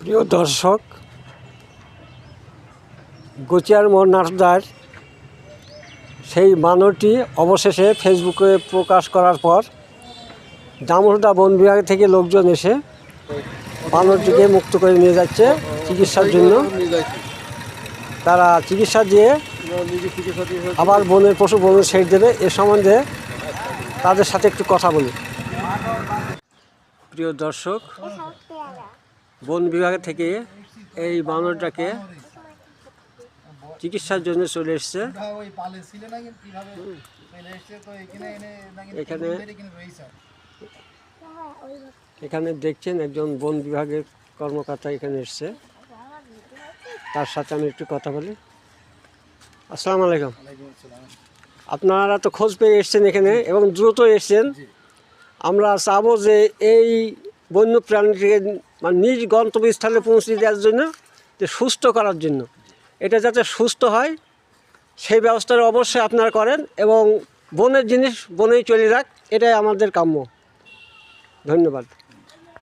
প্রিয় দর্শক, গোচিয়ার মোড় নাটদার সেই বানরটি অবশেষে ফেসবুকে প্রকাশ করার পর জামুরদা বন বিভাগ থেকে লোকজন এসে বানরটিকে মুক্ত করে নিয়ে যাচ্ছে চিকিৎসার জন্য। তারা চিকিৎসা দিয়ে আবার বনের পশু বনে ছেড়ে দেবে। এ সম্বন্ধে তাদের সাথে একটু কথা বলি। প্রিয় দর্শক, বন বিভাগ থেকে এই বানরটাকে চিকিৎসার জন্য চলে এসছে। এখানে দেখছেন একজন বন বিভাগের কর্মকর্তা এখানে এসছে। তার সাথে আমি একটু কথা বলি। আসসালামু আলাইকুম। আপনারা তো খোঁজ পেয়ে এসছেন এখানে এবং দ্রুত এসছেন। আমরা চাবো যে এই বন্য প্রাণীটিকে নিজ গন্তব্যস্থলে পৌঁছে দেওয়ার জন্য, যে সুস্থ করার জন্য, এটা যাতে সুস্থ হয় সেই ব্যবস্থাটা অবশ্যই আপনারা করেন এবং বনের জিনিস বনেই চলে রাখ, এটাই আমাদের কাম্য। ধন্যবাদ।